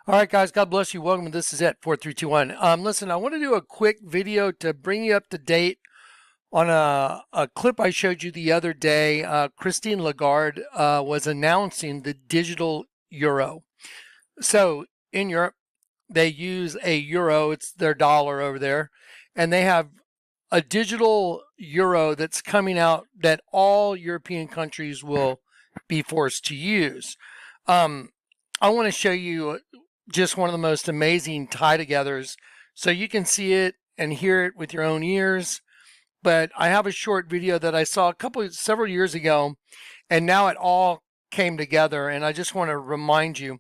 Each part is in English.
All right, guys, God bless you. Welcome. This is it, 4321. Listen, I want to do a quick video to bring you up to date on a clip I showed you the other day. Christine Lagarde was announcing the digital euro. So in Europe, they use a euro, it's their dollar over there, and they have a digital euro that's coming out that all European countries will be forced to use. I want to show you just one of the most amazing tie-togethers so you can see it and hear it with your own ears. But I have a short video that I saw several years ago, and now it all came together, and I just want to remind you.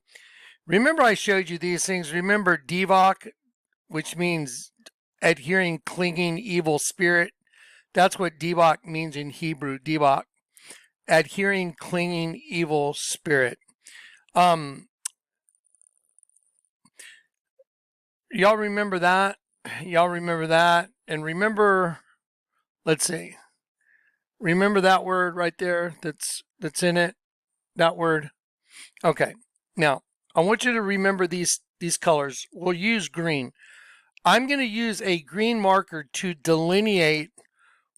Remember I showed you these things? Remember Devok, which means adhering, clinging, evil spirit? That's what Devok means in Hebrew, Devok. Adhering, clinging, evil spirit. Y'all remember that? Y'all remember that? And remember, let's see. Remember that word right there that's in it? That word? Okay. Now, I want you to remember these colors. We'll use green. I'm going to use a green marker to delineate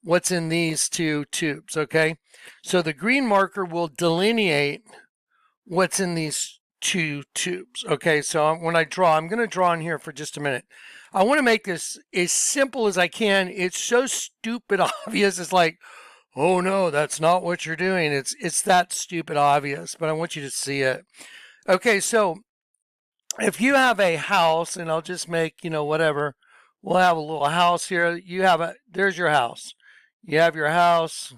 what's in these two tubes, okay? So the green marker will delineate what's in these two tubes, okay? So when I draw, I'm going to draw in here for just a minute. I want to make this as simple as I can. It's so stupid obvious. It's like, oh no, that's not what you're doing. It's that stupid obvious, but I want you to see it. Okay, so if you have a house, and I'll just make, whatever, we'll have a little house here. There's your house. You have your house.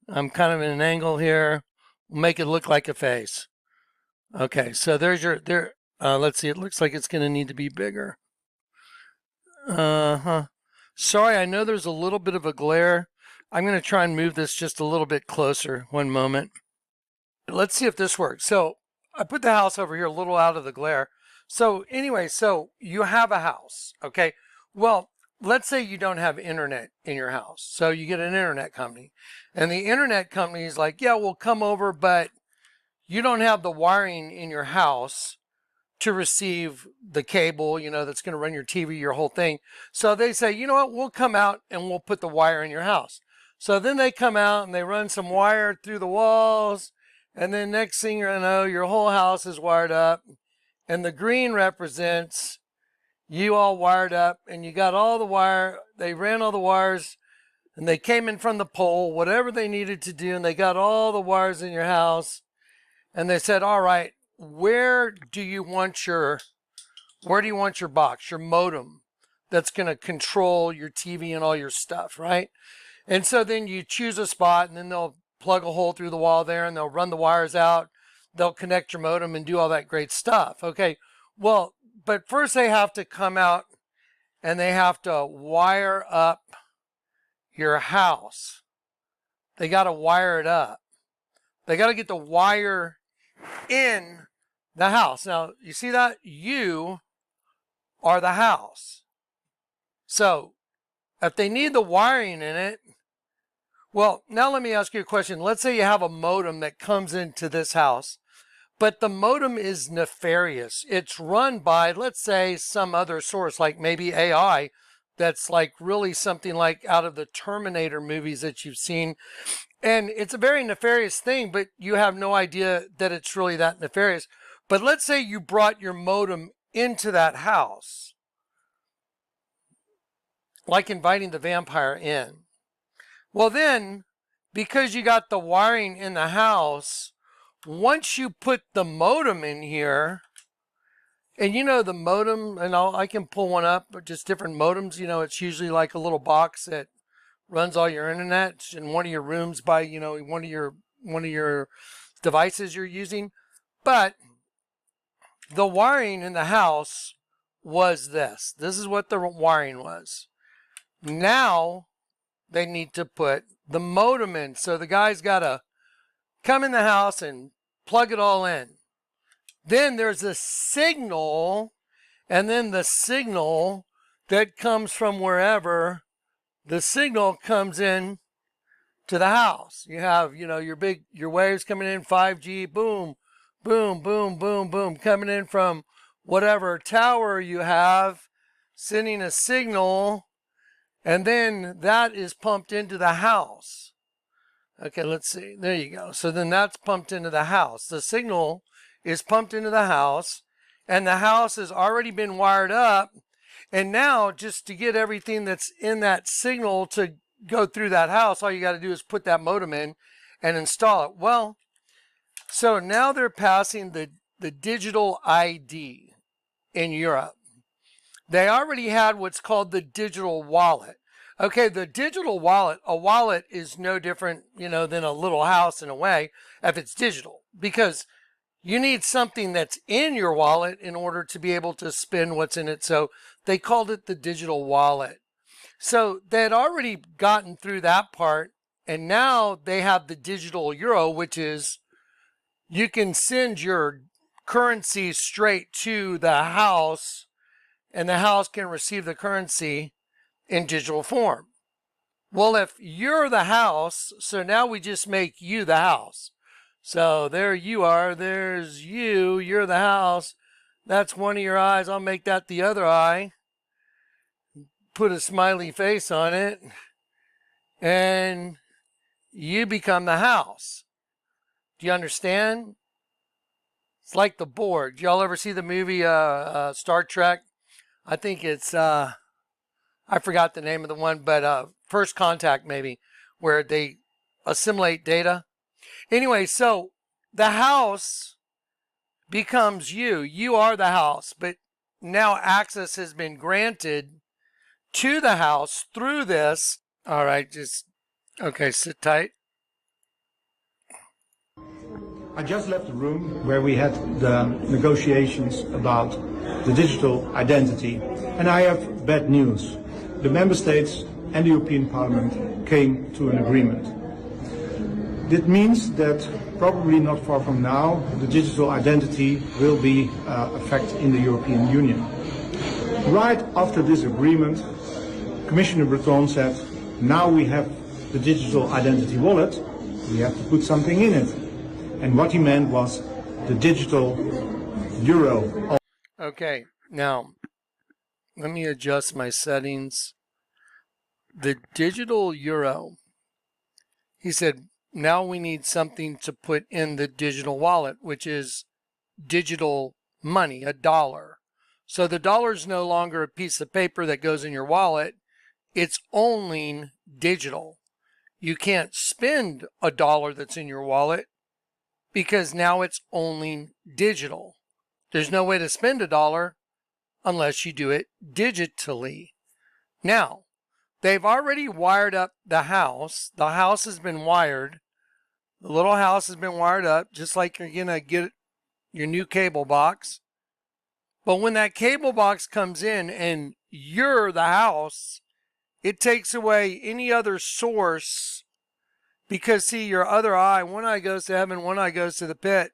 I'm kind of in an angle here. We'll make it look like a face. Okay, so there's let's see, it looks like it's going to need to be bigger. Sorry, I know there's a little bit of a glare. I'm going to try and move this just a little bit closer. One moment. Let's see if this works. So I put the house over here a little out of the glare. So anyway, so you have a house, okay? Well, let's say you don't have internet in your house. So you get an internet company. And the internet company is like, yeah, we'll come over, but you don't have the wiring in your house to receive the cable, that's going to run your TV, your whole thing. So they say, you know what, we'll come out and we'll put the wire in your house. So then they come out and they run some wire through the walls. And then next thing you know, your whole house is wired up. And the green represents you all wired up. And you got all the wire. They ran all the wires. And they came in from the pole, whatever they needed to do. And they got all the wires in your house. And they said, all right, where do you want your box, your modem that's going to control your TV and all your stuff, right? And so then you choose a spot, and then they'll plug a hole through the wall there, and they'll run the wires out. They'll connect your modem and do all that great stuff. Okay, well, but first they have to come out and they have to wire up your house. They got to wire it up. They got to get the wire in the house. Now, you see that? You are the house. So, if they need the wiring in it, well, now let me ask you a question. Let's say you have a modem that comes into this house, but the modem is nefarious. It's run by, let's say, some other source, like maybe AI, that's like really something like out of the Terminator movies that you've seen. And it's a very nefarious thing, but you have no idea that it's really that nefarious. But let's say you brought your modem into that house, like inviting the vampire in. Well then, because you got the wiring in the house, once you put the modem in here, and the modem, and I can pull one up, but just different modems, it's usually like a little box that runs all your internet in one of your rooms by, one of your devices you're using. But the wiring in the house was this. This is what the wiring was. Now they need to put the modem in. So the guy's got to come in the house and plug it all in. Then there's a signal, and then the signal that comes from wherever, the signal comes in to the house. You have, your waves coming in, 5G, boom, boom, boom, boom, boom, coming in from whatever tower you have, sending a signal, and then that is pumped into the house. Okay, let's see. There you go. So then that's pumped into the house. The signal is pumped into the house, and the house has already been wired up. And now, just to get everything that's in that signal to go through that house, all you got to do is put that modem in and install it. Well, so now they're passing the digital ID in Europe. They already had what's called the digital wallet. Okay, the digital wallet, a wallet is no different, than a little house in a way, if it's digital, because you need something that's in your wallet in order to be able to spend what's in it. So they called it the digital wallet. So they had already gotten through that part, and now they have the digital euro, which is you can send your currency straight to the house, and the house can receive the currency in digital form. Well, if you're the house, so now we just make you the house. So there you are, there's you, you're the house. That's one of your eyes. I'll make that the other eye. Put a smiley face on it. And you become the house. Do you understand? It's like the board. Y'all ever see the movie Star Trek? I think it's, I forgot the name of the one, but First Contact maybe, where they assimilate data. Anyway, so the house becomes you. You are the house, but now access has been granted to the house through this. All right, okay, sit tight. I just left the room where we had the negotiations about the digital identity, and I have bad news. The member states and the European Parliament came to an agreement. This means that probably not far from now, the digital identity will be effect in the European Union. Right after this agreement, Commissioner Breton said, now we have the digital identity wallet, we have to put something in it. And what he meant was the digital euro. Okay, now let me adjust my settings. The digital euro, he said, now we need something to put in the digital wallet, which is digital money, a dollar. So the dollar is no longer a piece of paper that goes in your wallet. It's only digital. You can't spend a dollar that's in your wallet because now it's only digital. There's no way to spend a dollar unless you do it digitally. Now, they've already wired up the house. The house has been wired. The little house has been wired up, just like you're going to get your new cable box. But when that cable box comes in and you're the house, it takes away any other source, because see, your other eye, one eye goes to heaven, one eye goes to the pit.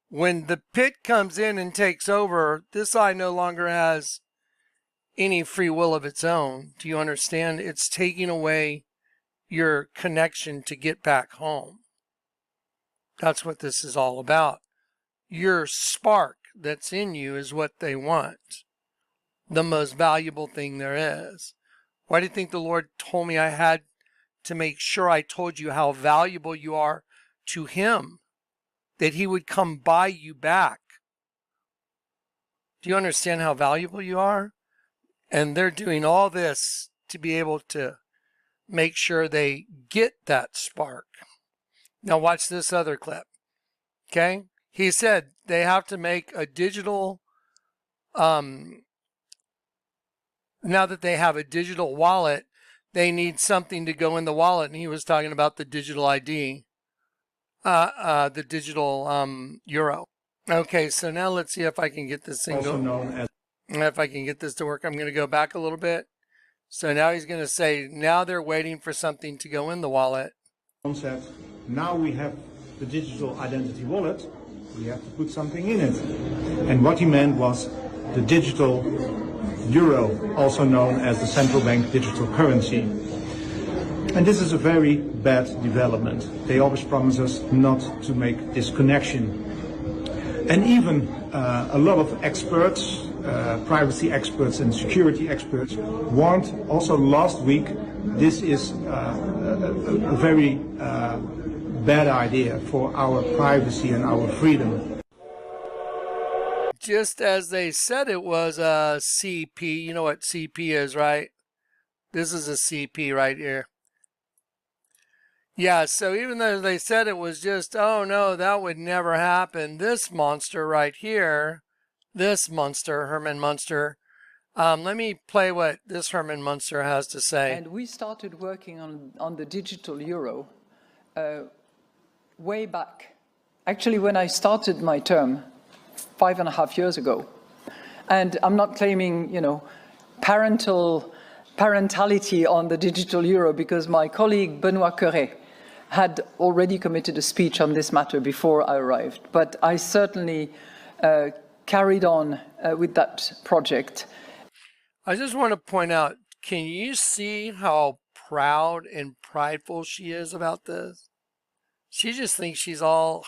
When the pit comes in and takes over, this eye no longer has any free will of its own. Do you understand? It's taking away your connection to get back home. That's what this is all about. Your spark that's in you is what they want. The most valuable thing there is. Why do you think the Lord told me I had to make sure I told you how valuable you are to Him? That He would come buy you back. Do you understand how valuable you are? And they're doing all this to be able to make sure they get that spark. Now watch this other clip. Okay? He said they have to make a digital, now that they have a digital wallet, they need something to go in the wallet. And he was talking about the digital ID, the digital euro. Okay, so now let's see if I can get this thing if I can get this to work. I'm going to go back a little bit. So now he's going to say, now they're waiting for something to go in the wallet. Said, now we have the digital identity wallet, we have to put something in it. And what he meant was the digital euro, also known as the central bank digital currency. And this is a very bad development. They always promise us not to make this connection. And even a lot of experts, privacy experts and security experts, warned also last week this is a very bad idea for our privacy and our freedom. Just as they said it was a CP. You know what CP is, right? This is a CP right here. Yeah, so even though they said it was just, oh no, that would never happen, this monster right here, this Munster, Herman Munster, let me play what this Herman Munster has to say. And we started working on the digital euro way back. Actually, when I started my term 5.5 years ago. And I'm not claiming, parentality on the digital euro, because my colleague Benoît Cœuré had already committed a speech on this matter before I arrived. But I certainly carried on with that project. I just want to point out, can you see how proud and prideful she is about this? She just thinks she's all,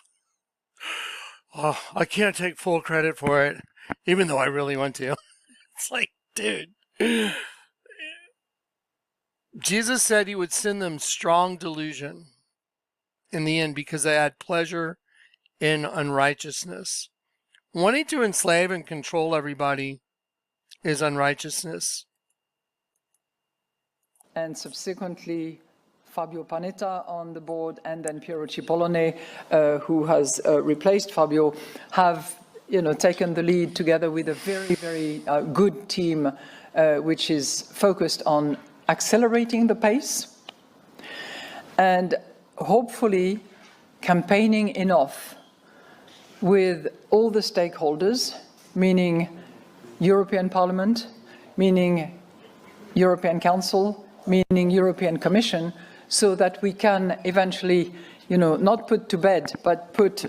oh, I can't take full credit for it, even though I really want to. It's like, dude. Jesus said he would send them strong delusion in the end because they had pleasure in unrighteousness. Wanting to enslave and control everybody is unrighteousness. And subsequently, Fabio Panetta on the board, and then Piero Cipollone, who has replaced Fabio, have taken the lead together with a very, very good team, which is focused on accelerating the pace and hopefully campaigning enough with all the stakeholders, meaning European Parliament, meaning European Council, meaning European Commission, so that we can eventually, not put to bed, but put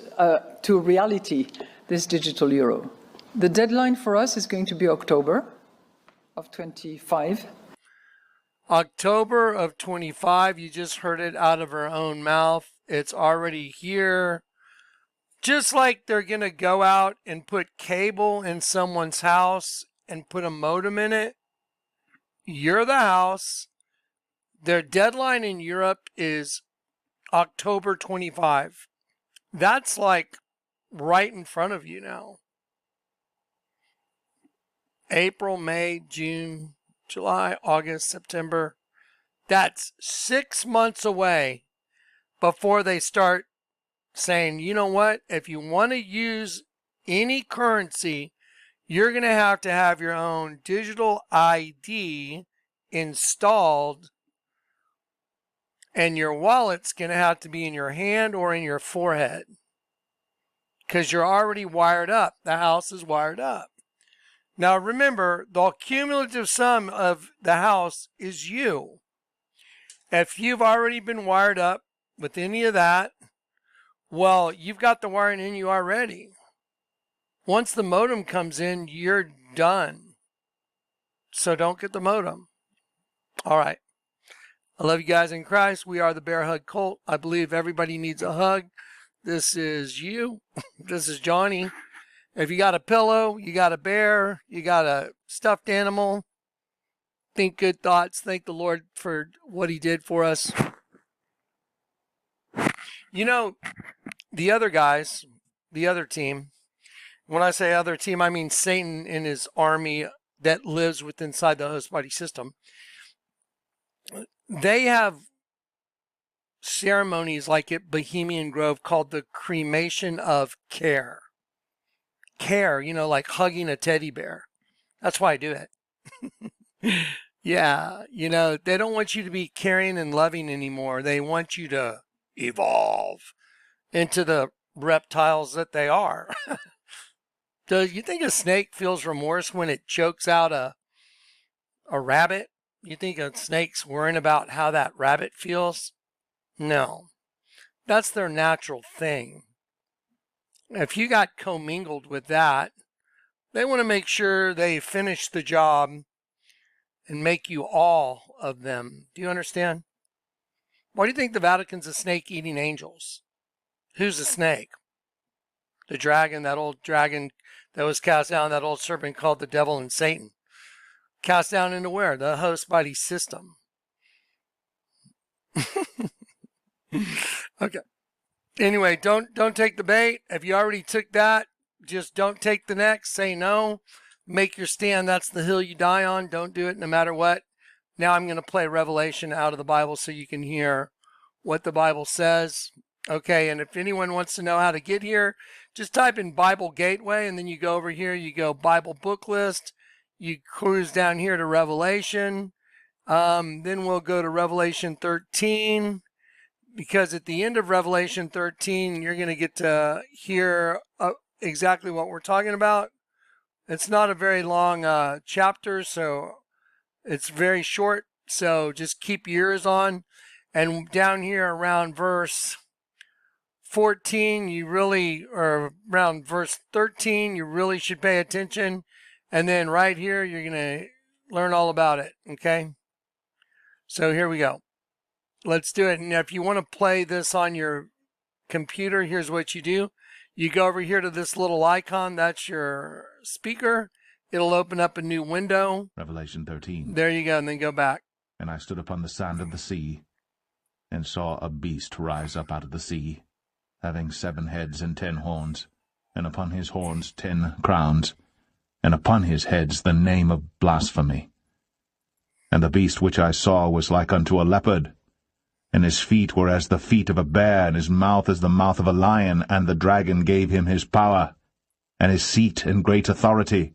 to reality this digital euro. The deadline for us is going to be October of 25. October of 25, you just heard it out of her own mouth. It's already here. Just like they're going to go out and put cable in someone's house and put a modem in it, you're the house. Their deadline in Europe is October 25. That's like right in front of you now. April, May, June, July, August, September. That's 6 months away before they start saying, you know what, if you want to use any currency, you're going to have your own digital ID installed, and your wallet's going to have to be in your hand or in your forehead because you're already wired up. The house is wired up. Now remember, the cumulative sum of the house is you. If you've already been wired up with any of that, well, you've got the wiring in you already. Once the modem comes in, you're done. So don't get the modem. All right. I love you guys in Christ. We are the Bear Hug Cult. I believe everybody needs a hug. This is you. This is Johnny. If you got a pillow, you got a bear, you got a stuffed animal, think good thoughts. Thank the Lord for what he did for us. The other guys, the other team, when I say other team, I mean Satan and his army that lives inside the host body system. They have ceremonies like at Bohemian Grove called the cremation of care. Care, like hugging a teddy bear. That's why I do it. Yeah, they don't want you to be caring and loving anymore. They want you to evolve into the reptiles that they are. Do you think a snake feels remorse when it chokes out a rabbit? You think a snake's worrying about how that rabbit feels? No. That's their natural thing. If you got commingled with that, they want to make sure they finish the job and make you all of them. Do you understand? Why do you think the Vatican's a snake eating angels? Who's the snake? The dragon, that old dragon that was cast down, that old serpent called the devil and Satan. Cast down into where? The host body system. Okay. Anyway, don't take the bait. If you already took that, just don't take the next. Say no. Make your stand. That's the hill you die on. Don't do it no matter what. Now I'm going to play Revelation out of the Bible so you can hear what the Bible says. Okay, and if anyone wants to know how to get here, just type in Bible Gateway, and then you go over here, you go Bible Book List, you cruise down here to Revelation. Then we'll go to Revelation 13. Because at the end of Revelation 13, you're going to get to hear exactly what we're talking about. It's not a very long chapter, so it's very short. So just keep your ears on. And down here around verse 14, or around verse 13, you really should pay attention. And then right here, you're going to learn all about it. Okay? So here we go. Let's do it. And if you want to play this on your computer, here's what you do. You go over here to this little icon. That's your speaker. It'll open up a new window. Revelation 13. There you go. And then go back. And I stood upon the sand of the sea, and saw a beast rise up out of the sea, having 7 heads and 10 horns, and upon his horns 10 crowns, and upon his heads the name of blasphemy. And the beast which I saw was like unto a leopard, and his feet were as the feet of a bear, and his mouth as the mouth of a lion, and the dragon gave him his power, and his seat and great authority.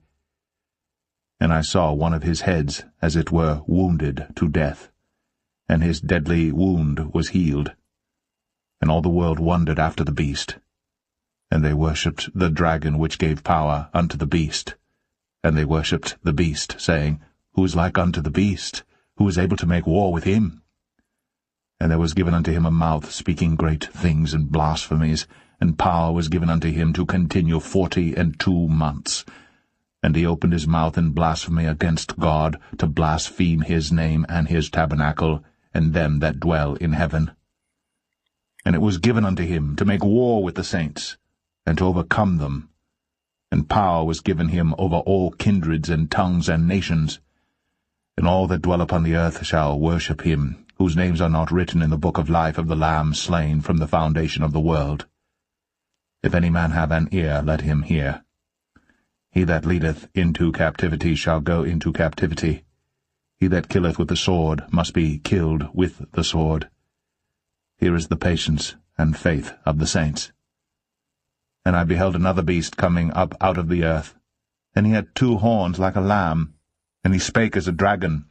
And I saw one of his heads, as it were, wounded to death, and his deadly wound was healed. And all the world wondered after the beast. And they worshipped the dragon which gave power unto the beast. And they worshipped the beast, saying, Who is like unto the beast? Who is able to make war with him? And there was given unto him a mouth speaking great things and blasphemies, and power was given unto him to continue 42 months. And he opened his mouth in blasphemy against God, to blaspheme his name and his tabernacle, and them that dwell in heaven. And it was given unto him to make war with the saints, and to overcome them. And power was given him over all kindreds and tongues and nations. And all that dwell upon the earth shall worship him, whose names are not written in the book of life of the Lamb slain from the foundation of the world. If any man have an ear, let him hear. He that leadeth into captivity shall go into captivity. He that killeth with the sword must be killed with the sword. Here is the patience and faith of the saints. And I beheld another beast coming up out of the earth, and he had 2 horns like a lamb, and he spake as a dragon.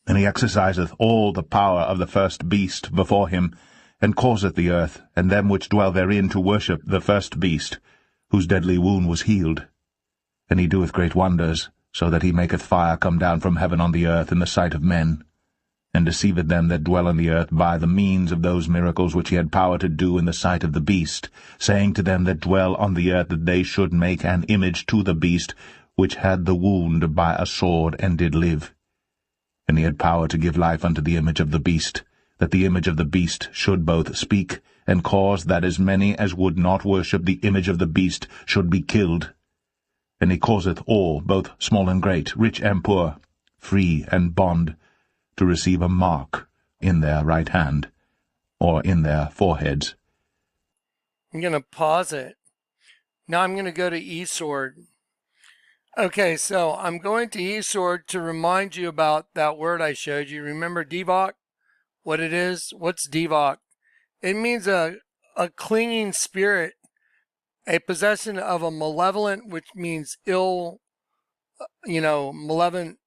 And he exerciseth all the power of the first beast before him, and causeth the earth, and them which dwell therein, to worship the first beast, whose deadly wound was healed. And he doeth great wonders, so that he maketh fire come down from heaven on the earth in the sight of men, and deceiveth them that dwell on the earth by the means of those miracles which he had power to do in the sight of the beast, saying to them that dwell on the earth that they should make an image to the beast, which had the wound by a sword, and did live. And he had power to give life unto the image of the beast, that the image of the beast should both speak, and cause that as many as would not worship the image of the beast should be killed. And he causeth all, both small and great, rich and poor, free and bond, to receive a mark in their right hand, or in their foreheads. I'm going to pause it. Now I'm going to go to eSword. Okay, so I'm going to eSword to remind you about that word I showed you. Remember Devok? What it is? What's Devok? It means a clinging spirit, a possession of a malevolent, which means ill, malevolent,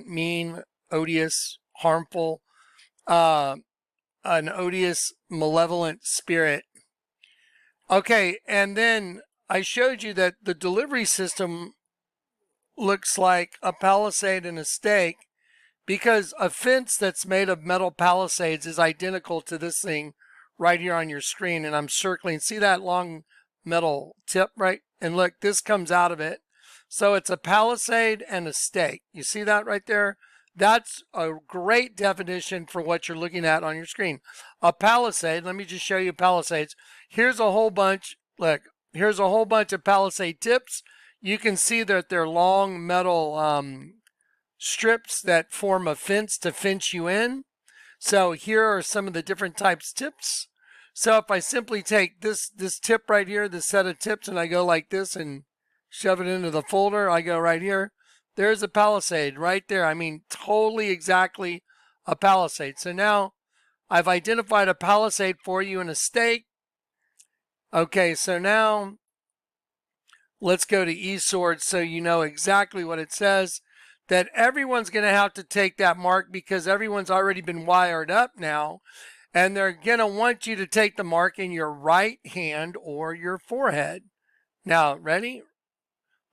mean, odious, harmful, an odious, malevolent spirit. Okay, and then I showed you that the delivery system looks like a palisade and a stake, because a fence that's made of metal palisades is identical to this thing right here on your screen, and I'm circling. See that long metal tip, right? And look, this comes out of it. So it's a palisade and a stake. You see that right there? That's a great definition for what you're looking at on your screen. A palisade, let me just show you palisades. Here's a whole bunch, look, Here's a whole bunch of palisade tips. You can see that they're long metal strips that form a fence to fence you in. So here are some of the different types tips. So if I simply take this tip right here, this set of tips, and I go like this and shove it into the folder, I go right here. There's a palisade right there. I mean, totally exactly a palisade. So now I've identified a palisade for you in a stake. Okay, so now let's go to eSword so you know exactly what it says. That everyone's going to have to take that mark because everyone's already been wired up now. And they're going to want you to take the mark in your right hand or your forehead. Now, ready?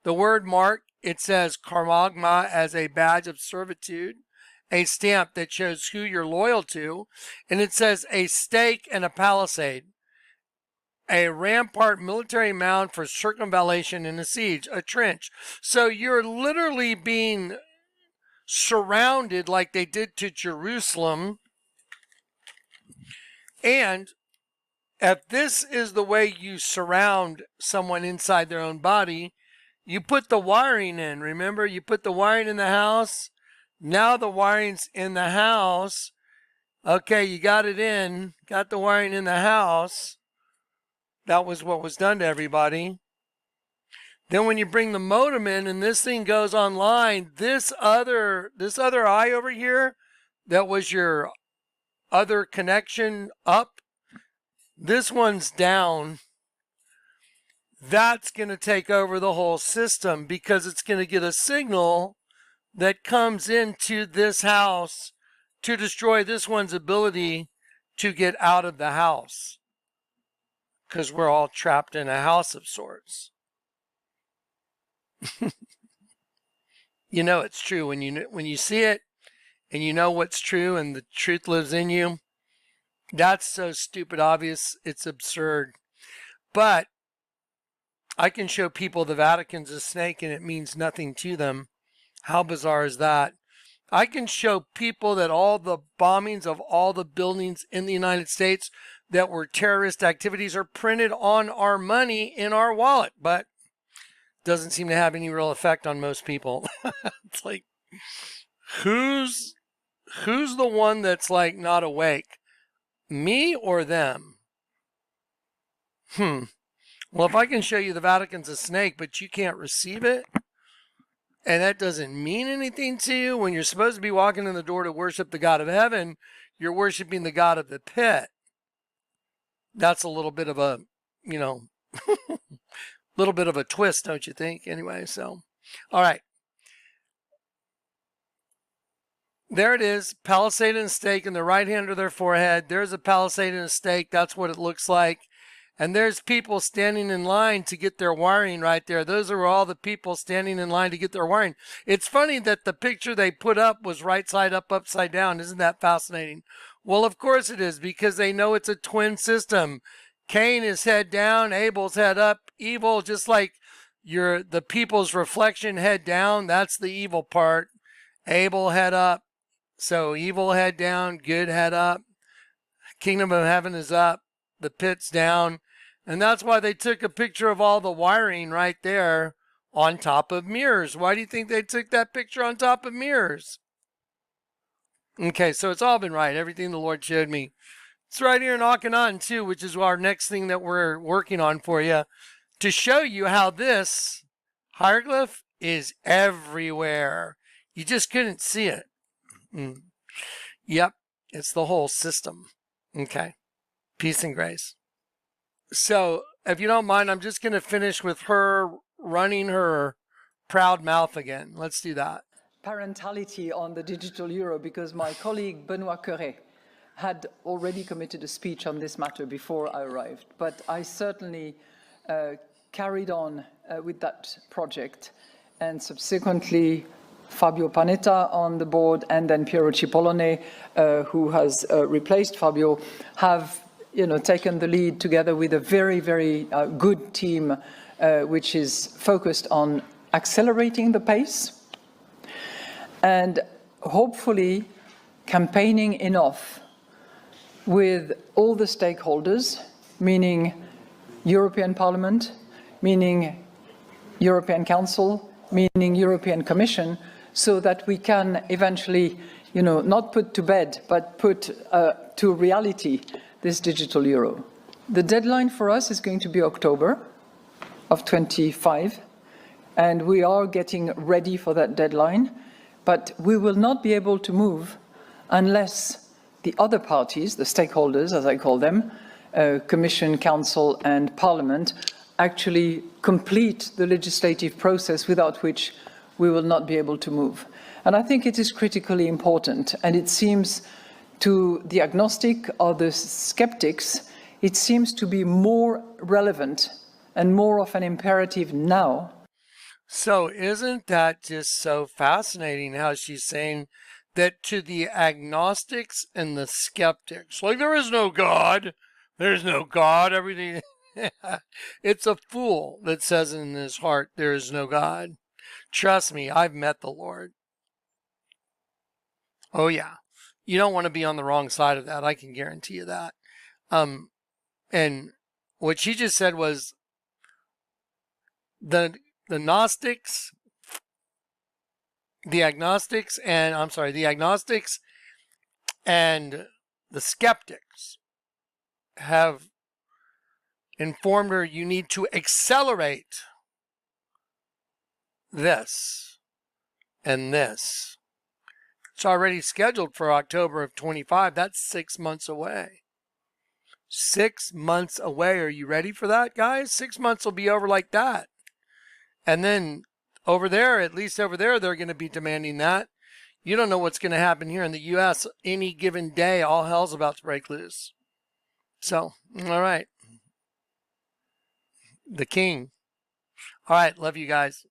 The word mark, it says karmagma as a badge of servitude, a stamp that shows who you're loyal to. And it says a stake and a palisade, a rampart military mound for circumvallation in a siege, a trench. So you're literally being surrounded like they did to Jerusalem. And if this is the way you surround someone inside their own body, you put the wiring in. Remember, you put the wiring in the house. Now the wiring's in the house. Okay, you got it in, got the wiring in the house. That was what was done to everybody. Then when you bring the modem in and this thing goes online, this other eye over here, that was your other connection up, this one's down. That's going to take over the whole system because it's going to get a signal that comes into this house to destroy this one's ability to get out of the house. Because we're all trapped in a house of sorts. You know it's true when you see it and you know what's true and the truth lives in you. That's so stupid obvious, it's absurd. But I can show people the Vatican's a snake and it means nothing to them. How bizarre is that? I can show people that all the bombings of all the buildings in the United States that were terrorist activities are printed on our money in our wallet, but doesn't seem to have any real effect on most people. It's like, who's the one that's like not awake? Me or them? Well, if I can show you the Vatican's a snake, but you can't receive it, and that doesn't mean anything to you, when you're supposed to be walking in the door to worship the God of heaven, you're worshiping the God of the pit. That's a little bit of a, little bit of a twist, don't you think? Anyway, so, all right. There it is, palisade and a stake in the right hand or their forehead. There's a palisade and a stake. That's what it looks like. And there's people standing in line to get their wiring right there. Those are all the people standing in line to get their wiring. It's funny that the picture they put up was right side up, upside down. Isn't that fascinating? Well, of course it is, because they know it's a twin system. Cain is head down, Abel's head up. Evil, just like the people's reflection head down, that's the evil part. Abel head up. So evil head down, good head up. Kingdom of heaven is up, the pit's down. And that's why they took a picture of all the wiring right there on top of mirrors. Why do you think they took that picture on top of mirrors? Okay, so it's all been right. Everything the Lord showed me. It's right here in Akhenaten too, which is our next thing that we're working on for you, to show you how this hieroglyph is everywhere. You just couldn't see it. Yep, it's the whole system. Okay, peace and grace. So, if you don't mind, I'm just going to finish with her running her proud mouth again. Let's do that. Parentality on the digital euro, because my colleague Benoit Cœuré had already committed a speech on this matter before I arrived. But I certainly carried on with that project, and subsequently Fabio Panetta on the board and then Piero Cipollone, who has replaced Fabio, have taken the lead together with a very, very good team, which is focused on accelerating the pace and hopefully campaigning enough with all the stakeholders, meaning European Parliament, meaning European Council, meaning European Commission, so that we can eventually, not put to bed, but put to reality this digital euro. The deadline for us is going to be October of 25, and we are getting ready for that deadline, but we will not be able to move unless the other parties, the stakeholders, as I call them, Commission, Council, and Parliament, actually complete the legislative process, without which we will not be able to move. And I think it is critically important, and it seems to the agnostic or the skeptics, it seems to be more relevant and more of an imperative now. So isn't that just so fascinating how she's saying that to the agnostics and the skeptics, like there is no God, there's no God, everything. It's a fool that says in his heart there is no God. Trust me, I've met the Lord. Oh yeah. You don't want to be on the wrong side of that. I can guarantee you that. And what she just said was the Gnostics, the agnostics and the skeptics have informed her you need to accelerate this and this. It's already scheduled for October of 25. That's 6 months away. 6 months away. Are you ready for that, guys? 6 months will be over like that. And then over there, at least over there, they're going to be demanding that. You don't know what's going to happen here in the U.S. Any given day, all hell's about to break loose. So, all right. The king. All right. Love you guys.